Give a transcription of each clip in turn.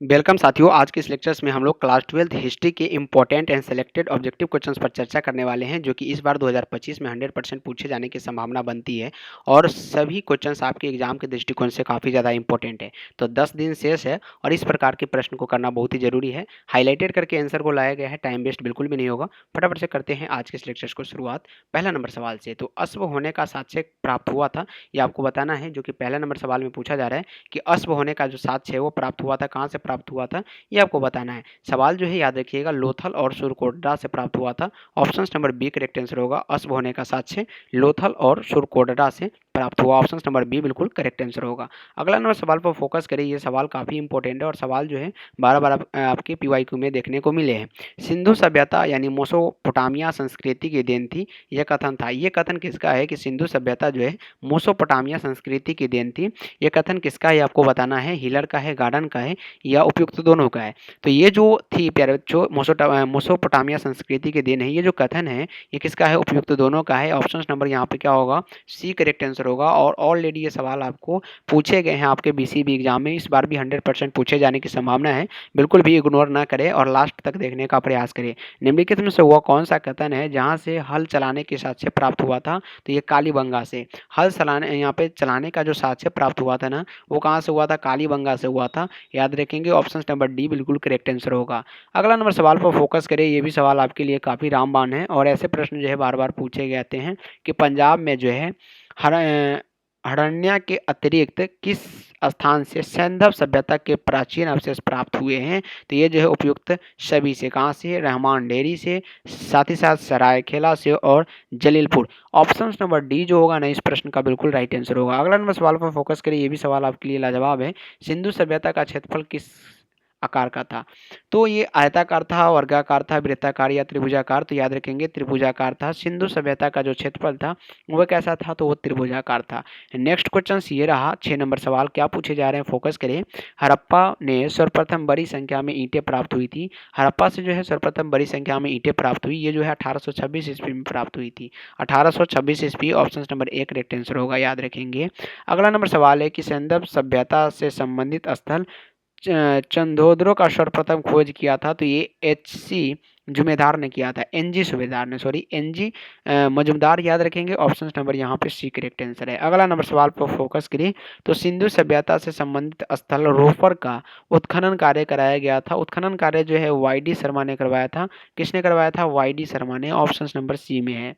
Welcome साथियों, आज के इस लेक्चर्स में हम लोग क्लास 12th हिस्ट्री के important and selected objective questions पर चर्चा करने वाले हैं, जो कि इस बार 2025 में 100% पूछे जाने की संभावना बनती है। और सभी क्वेश्चंस आपके एग्जाम के दृष्टिकोण से काफ़ी ज़्यादा इंपॉर्टेंट है। तो 10 दिन शेष है और इस प्रकार के प्रश्न को करना बहुत ही जरूरी है। हाईलाइटेड करके आंसर को लाया गया है, टाइम वेस्ट बिल्कुल भी नहीं होगा। फटाफट से करते हैं आज के इस लेक्चर्स को शुरुआत। पहला नंबर सवाल से, तो अश्व होने का साक्ष्य प्राप्त हुआ था, ये आपको बताना है, जो कि पहला नंबर सवाल में पूछा जा रहा है कि अश्व होने का जो साक्ष्य है वो प्राप्त हुआ था, कहाँ से प्राप्त हुआ था, ये आपको बताना है। सवाल जो है याद रखिएगा, लोथल और सुरकोटडा से प्राप्त हुआ था। Option number B correct answer होगा। अश्व होने का साक्ष्य लोथल और सुरकोटडा से प्राप्त हुआ। ऑप्शन नंबर बी बिल्कुल करेक्ट आंसर होगा। अगला नंबर सवाल पर फोकस करें, ये सवाल काफ़ी इंपॉर्टेंट है और सवाल जो है बार बार आपके पीवाईक्यू में देखने को मिले हैं। सिंधु सभ्यता यानी मोसोपोटामिया संस्कृति की देन थी, यह कथन था। ये कथन किसका है कि सिंधु सभ्यता जो है मोसोपोटामिया संस्कृति की देन थी, ये कथन किसका है आपको बताना है। हिलर का है, गार्डन का है, या उपयुक्त दोनों का है। तो ये जो थी प्यारे बच्चों, मोसोपोटामिया संस्कृति के दिन है, ये जो कथन है ये किसका है, उपयुक्त दोनों का है। ऑप्शन नंबर यहाँ पे क्या होगा, सी करेक्ट आंसर होगा। और ऑलरेडी ये सवाल आपको पूछे गए हैं आपके बीसीबी एग्जाम में, इस बार भी 100% पूछे जाने की संभावना है। बिल्कुल भी इग्नोर ना करें और लास्ट तक देखने का प्रयास करें। निम्नलिखित में से वह कौन सा कथन है जहाँ से हल चलाने के साक्ष्य प्राप्त हुआ था, तो ये कालीबंगा से हल चलाने, यहाँ पे चलाने का जो साक्ष्य प्राप्त हुआ था ना, वो कहाँ से हुआ था, कालीबंगा से हुआ था। याद रखेंगे, ऑप्शन नंबर डी बिल्कुल करेक्ट आंसर होगा। अगला नंबर सवाल पर फोकस करें, ये भी सवाल आपके लिए काफ़ी रामबाण है और ऐसे प्रश्न जो है बार बार पूछे जाते हैं कि पंजाब में जो है हरण्या के अतिरिक्त किस स्थान से सैंधव सभ्यता के प्राचीन अवशेष प्राप्त हुए हैं, तो ये जो है उपयुक्त सभी से, कहाँ से, रहमान डेरी से, साथ ही साथ सरायखेला से और जलीलपुर। ऑप्शन नंबर डी जो होगा ना इस प्रश्न का बिल्कुल राइट आंसर होगा। अगला नंबर सवाल पर फोकस करिए, ये भी सवाल आपके लिए लाजवाब है। सिंधु सभ्यता का क्षेत्रफल किस आकार का था, तो ये आयताकार था, वर्गाकार था, वृत्ताकार या त्रिभुजाकार, तो याद रखेंगे त्रिभुजाकार था। सिंधु सभ्यता का जो क्षेत्रफल था वह कैसा था, तो वो त्रिभुजाकार था। नेक्स्ट क्वेश्चन ये रहा 6 नंबर सवाल, क्या पूछे जा रहे हैं, फोकस करें। हड़प्पा ने सर्वप्रथम बड़ी संख्या में ईंटें प्राप्त हुई थी। हड़प्पा से जो है सर्वप्रथम बड़ी संख्या में ईंटें प्राप्त हुई, ये जो है 1826 ईस्वी में प्राप्त हुई थी। 1826 ईस्वी, option number A correct answer होगा, याद रखेंगे। अगला नंबर सवाल है कि सैंधव सभ्यता से संबंधित स्थल चंदोद्रो का सर्वप्रथम खोज किया था, तो ये एच.सी. जुमेदार ने किया था, एन.जी. सुबेदार ने, सॉरी एन.जी. मजुमदार, याद रखेंगे। ऑप्शन नंबर यहाँ पे सी करेक्ट आंसर है। अगला नंबर सवाल पर फोकस करिए, तो सिंधु सभ्यता से संबंधित स्थल रोफर का उत्खनन कार्य कराया गया था। उत्खनन कार्य जो है वाई.डी. शर्मा ने करवाया था। किसने करवाया था, वाई.डी. शर्मा ने। ऑप्शन नंबर सी में है।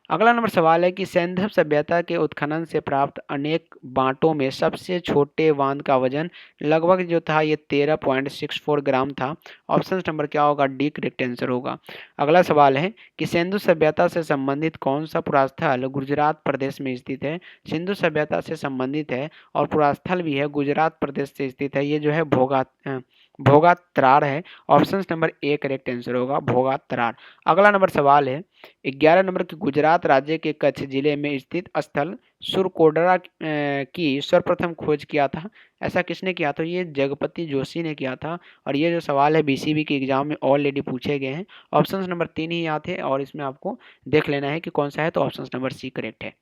अगला नंबर सवाल है कि सैंधव सभ्यता के उत्खनन से प्राप्त अनेक बांटों में सबसे छोटे बांध का वजन लगभग जो था ये 13.64 ग्राम था। ऑप्शन नंबर क्या होगा, डी करेक्ट आंसर होगा। अगला सवाल है कि सिंधु सभ्यता से संबंधित कौन सा पुरास्थल गुजरात प्रदेश में स्थित है। सिंधु सभ्यता से संबंधित है और पुरास्थल भी है, गुजरात प्रदेश से स्थित है, ये जो है भोगात्रार है। Option number A correct answer होगा, भोगात्रार। अगला नंबर सवाल है 11 नंबर की, गुजरात राज्य के कच्छ जिले में स्थित स्थल सुरकोडरा की सर्वप्रथम खोज किया था, ऐसा किसने किया, तो ये जगपति जोशी ने किया था। और ये जो सवाल है बीसीबी के एग्जाम में ऑलरेडी पूछे गए हैं। ऑप्शन नंबर 3 ही याद है और इसमें आपको देख लेना है कि कौन सा है, तो ऑप्शन नंबर सी करेक्ट है।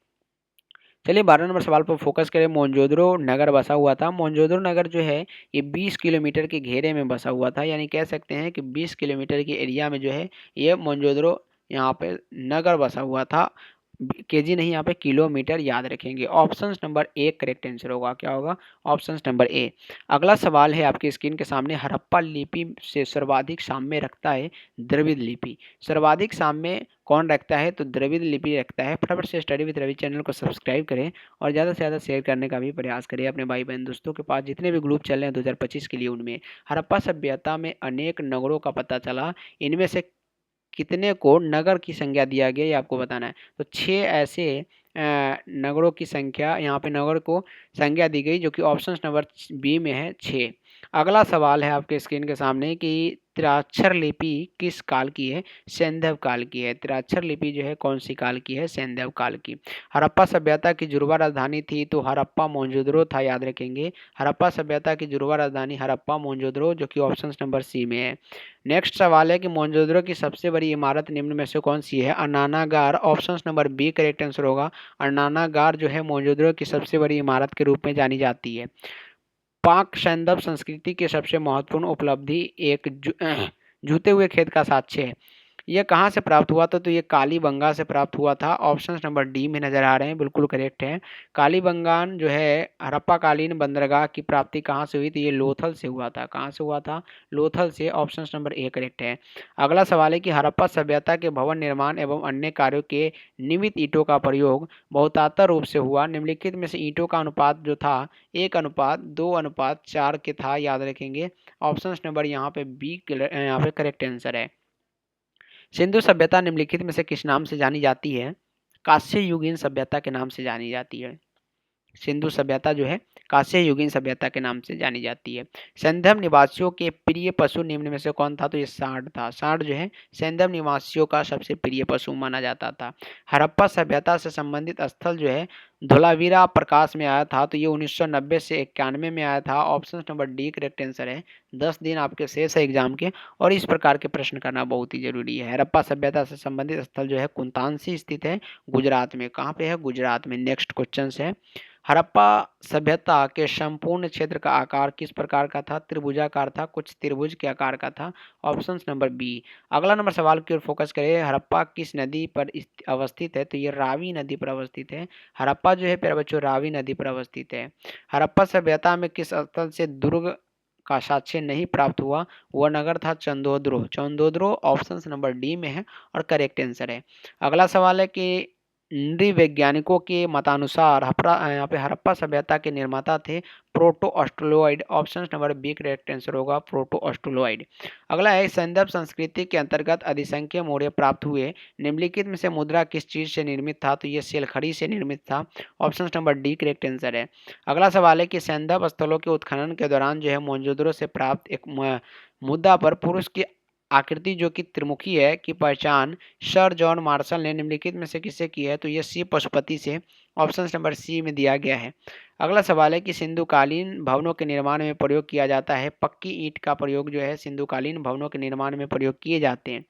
चलिए 12 नंबर सवाल पर फोकस करें। मोहनजोदड़ो नगर बसा हुआ था। मोहनजोदड़ो नगर जो है ये 20 किलोमीटर के घेरे में बसा हुआ था, यानी कह सकते हैं कि 20 किलोमीटर के एरिया में जो है ये मोहनजोदड़ो यहाँ पे नगर बसा हुआ था। केजी नहीं, यहाँ पे किलोमीटर, याद रखेंगे। Option number A correct answer होगा, क्या होगा, ऑप्शन नंबर ए। अगला सवाल है आपकी स्क्रीन के सामने, हड़प्पा लिपि से सर्वाधिक साम्य रखता है द्रविड़ लिपि। सर्वाधिक साम्य कौन रखता है, तो द्रविड़ लिपि रखता है। फटाफट से स्टडी विद रवि चैनल को सब्सक्राइब करें और ज़्यादा से ज़्यादा शेयर करने का भी प्रयास करें अपने भाई बहन दोस्तों के पास, जितने भी ग्रुप चल रहे हैं 2025 के लिए उनमें। हड़प्पा सभ्यता में अनेक नगरों का पता चला, इनमें से कितने को नगर की संज्ञा दिया गया, ये आपको बताना है। तो 6 ऐसे नगरों की संख्या, यहाँ पे नगर को संज्ञा दी गई, जो कि ऑप्शन नंबर बी में है, 6। अगला सवाल है आपके स्क्रीन के सामने कि त्रिअक्षर लिपि किस काल की है, सैंधव काल की है। त्रिअक्षर लिपि जो है कौन सी काल की है, सैंधव काल की। हड़प्पा सभ्यता की जुड़वा राजधानी थी, तो हड़प्पा मोहनजोदड़ो था, याद रखेंगे। हड़प्पा सभ्यता की जुड़वा राजधानी हड़प्पा मोहनजोदड़ो, जो कि ऑप्शन नंबर सी में है। नेक्स्ट सवाल है कि मोहनजोदड़ो की सबसे बड़ी इमारत निम्न में से कौन सी है, अन्नानागार। Option number B correct answer होगा। अन्नानागार जो है मोहनजोदड़ो की सबसे बड़ी इमारत के रूप में जानी जाती है। पाक सैंधव संस्कृति की सबसे महत्वपूर्ण उपलब्धि एक जूते हुए खेत का साक्ष्य है। यह कहाँ से प्राप्त हुआ था? तो ये कालीबंगा से प्राप्त हुआ था। ऑप्शन नंबर डी में नजर आ रहे हैं, बिल्कुल करेक्ट है। कालीबंगान जो है हड़प्पा कालीन बंदरगाह की प्राप्ति कहाँ से हुई थी? ये लोथल से हुआ था। कहाँ से हुआ था? लोथल से। ऑप्शन नंबर ए करेक्ट है। अगला सवाल है कि हड़प्पा सभ्यता के भवन निर्माण एवं अन्य कार्यों के निमित्त ईंटों का प्रयोग बहुतायत रूप से हुआ। निम्नलिखित में से ईंटों का अनुपात जो था 1:2:4 के था, याद रखेंगे। ऑप्शन नंबर यहाँ पे बी यहाँ पे करेक्ट आंसर है। सिंधु सभ्यता निम्नलिखित में से किस नाम से जानी जाती है? कांस्य युगीन सभ्यता के नाम से जानी जाती है। सिंधु सभ्यता जो है कांस्य युगीन सभ्यता के नाम से जानी जाती है। सैंधव निवासियों के प्रिय पशु निम्न में से कौन था? तो ये सांड था। सांड जो है सैंधव निवासियों का सबसे प्रिय पशु माना जाता था। हड़प्पा सभ्यता से संबंधित स्थल जो है धोलावीरा प्रकाश में आया था, तो ये 1990 से 91 में आया था। Option number D correct answer है। 10 दिन आपके शेष है एग्जाम के, और इस प्रकार के प्रश्न करना बहुत ही जरूरी है। हड़प्पा सभ्यता से संबंधित स्थल जो है कुंतांसी स्थित है, गुजरात में। कहाँ पे है? गुजरात में। नेक्स्ट क्वेश्चन है, हड़प्पा सभ्यता के संपूर्ण क्षेत्र का आकार किस प्रकार का था? त्रिभुजाकार था, कुछ त्रिभुज के आकार का था। Option number B. अगला नंबर सवाल की ओर फोकस करें, हड़प्पा किस नदी पर अवस्थित है? तो ये रावी नदी पर अवस्थित है। हड़प्पा जो है प्यारे बच्चों रावी नदी पर अवस्थित है। हड़प्पा सभ्यता में किस स्थल से दुर्ग का साक्ष्य नहीं प्राप्त हुआ? वह नगर था चंदोद्रो। चंदोद्रो ऑप्शन नंबर डी में है और करेक्ट आंसर है। अगला सवाल है कि नृवैज्ञानिकों के मतानुसार यहाँ पे हड़प्पा सभ्यता के निर्माता थे proto Australoid. Option number B correct answer होगा, प्रोटो ऑस्ट्रोलॉइड। अगला है सैंधव संस्कृति के अंतर्गत अधिसंख्य मौर्य प्राप्त हुए। निम्नलिखित में से मुद्रा किस चीज से निर्मित था? तो ये सेलखड़ी से निर्मित था। Option number D correct answer है। अगला सवाल है कि सैंधव स्थलों के उत्खनन के दौरान जो है मोहनजोदड़ो से प्राप्त एक मुद्दा पर पुरुष की आकृति जो कि त्रिमुखी है की पहचान सर जॉन मार्शल ने निम्नलिखित में से किससे की है? तो ये सी पशुपति से। ऑप्शन नंबर सी में दिया गया है। अगला सवाल है कि सिंधुकालीन भवनों के निर्माण में प्रयोग किया जाता है। पक्की ईंट का प्रयोग जो है सिंधुकालीन भवनों के निर्माण में प्रयोग किए जाते हैं।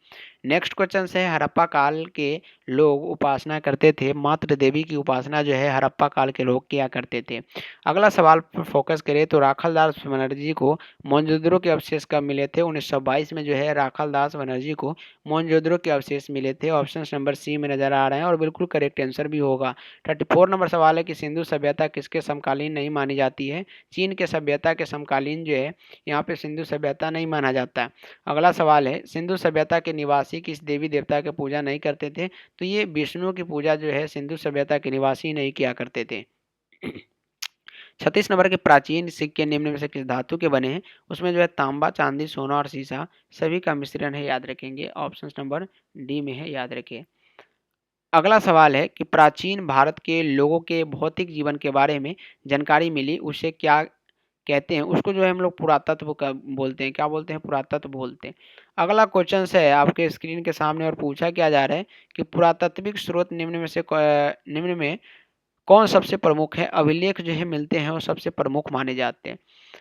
नेक्स्ट क्वेश्चन है, हड़प्पा काल के लोग उपासना करते थे। मातृ देवी की उपासना जो है हड़प्पा काल के लोग किया करते थे। अगला सवाल पर फोकस करें तो राखालदास बनर्जी को मोहनजोदड़ो के अवशेष कब मिले थे? 1922 में जो है राखालदास बनर्जी को मोहनजोदड़ो के अवशेष मिले थे। ऑप्शन नंबर सी में नजर आ रहे हैं और बिल्कुल करेक्ट आंसर भी होगा। 34 नंबर सवाल है कि सिंधु सभ्यता किसके समकालीन नहीं मानी जाती है? चीन के सभ्यता के समकालीन जो है यहाँ पे सिंधु सभ्यता नहीं माना जाता। अगला सवाल है, सिंधु सभ्यता के निवासी किस देवी देवता की पूजा नहीं करते थे? तो ये विष्णु की पूजा जो है सिंधु सभ्यता के निवासी नहीं किया करते थे। 36 नंबर के प्राचीन सिक्के निम्न में से किस धातु के बने हैं? उसमें जो है तांबा, चांदी, सोना और सीसा सभी का मिश्रण है, याद रखेंगे। ऑप्शन नंबर डी में है, याद रखिए। अगला सवाल है कि प्राचीन भारत के लोगों के भौतिक जीवन के बारे में जानकारी मिली, उसे क्या कहते हैं? उसको जो है हम लोग पुरातत्व का बोलते हैं। क्या बोलते हैं? पुरातत्व बोलते हैं। अगला क्वेश्चन है आपके स्क्रीन के सामने और पूछा क्या जा रहा है कि पुरातात्विक स्रोत निम्न में कौन सबसे प्रमुख है? अभिलेख जो है मिलते हैं वो सबसे प्रमुख माने जाते हैं।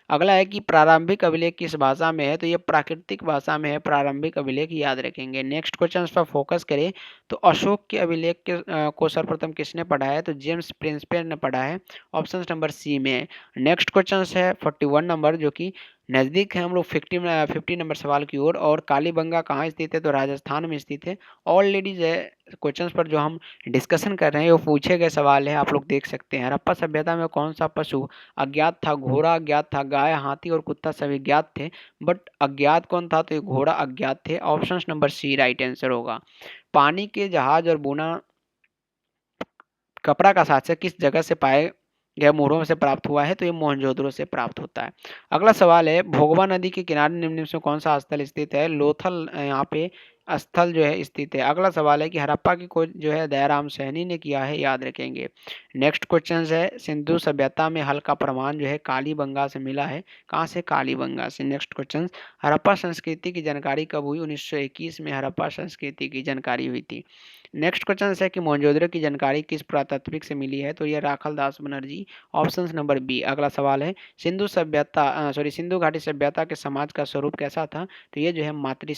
अगला है कि प्रारंभिक अभिलेख किस भाषा में है? तो ये प्राकृतिक भाषा में है प्रारंभिक अभिलेख, याद रखेंगे। नेक्स्ट क्वेश्चन पर फोकस करें तो अशोक के अभिलेख को सर्वप्रथम किसने पढ़ा है? तो जेम्स प्रिंसपे ने पढ़ा है। ऑप्शन नंबर सी में है। नेक्स्ट क्वेश्चन है 41 नंबर, जो कि नज़दीक है हम लोग 50 नंबर सवाल की ओर। और कालीबंगा कहाँ स्थित है? तो राजस्थान में स्थित है। ऑल लेडीज क्वेश्चंस पर जो हम डिस्कशन कर रहे हैं वो पूछे गए सवाल है, आप लोग देख सकते हैं। हड़प्पा सभ्यता में कौन सा पशु अज्ञात था? घोड़ा अज्ञात था, गाय, हाथी और कुत्ता सभी ज्ञात थे, बट अज्ञात कौन था? तो ये घोड़ा अज्ञात थे। Option number C right answer होगा। पानी के जहाज और बुना कपड़ा का साक्ष्य किस जगह से पाए गए मोहरों से प्राप्त हुआ है? तो ये मोहनजोदड़ो से प्राप्त होता है। अगला सवाल है, भोगवा नदी के किनारे निम्न में कौन सा स्थल स्थित है? लोथल यहाँ पे स्थल जो है स्थित है। अगला सवाल है कि हड़प्पा की खोज जो है दयाराम सैनी ने किया है, याद रखेंगे। नेक्स्ट क्वेश्चन है, सिंधु सभ्यता में हल का प्रमाण जो है कालीबंगा से मिला है। कहाँ से? कालीबंगा से। नेक्स्ट क्वेश्चन, हड़प्पा संस्कृति की जानकारी कब हुई? 1921 में हड़प्पा संस्कृति की जानकारी हुई थी। नेक्स्ट क्वेश्चन है कि मोहनजोदड़ो की जानकारी किस पुरातात्विक से मिली है? तो ये Rakhaldas Banerjee. Option number B. अगला सवाल है, सिंधु घाटी सभ्यता के समाज का स्वरूप कैसा था? तो ये जो है मातृ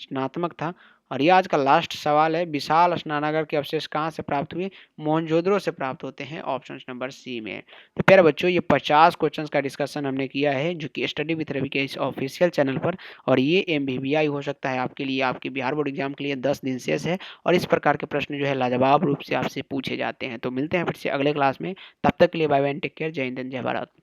रचनात्मक था। और ये आज का लास्ट सवाल है, विशाल स्नानागार के अवशेष कहाँ से प्राप्त हुए? मोहनजोदड़ो से प्राप्त होते हैं, ऑप्शन नंबर सी में। तो प्यारे बच्चों, ये 50 क्वेश्चंस का डिस्कशन हमने किया है जो कि स्टडी विद रवि के इस ऑफिशियल चैनल पर, और ये एमबीबीआई हो सकता है आपके लिए, आपके बिहार बोर्ड एग्जाम के लिए 10 दिन शेष है और इस प्रकार के प्रश्न जो है लाजवाब रूप से आपसे पूछे जाते हैं। तो मिलते हैं फिर से अगले क्लास में, तब तक के लिए बाय बाय, टेक केयर, जय हिंद, जय भारत।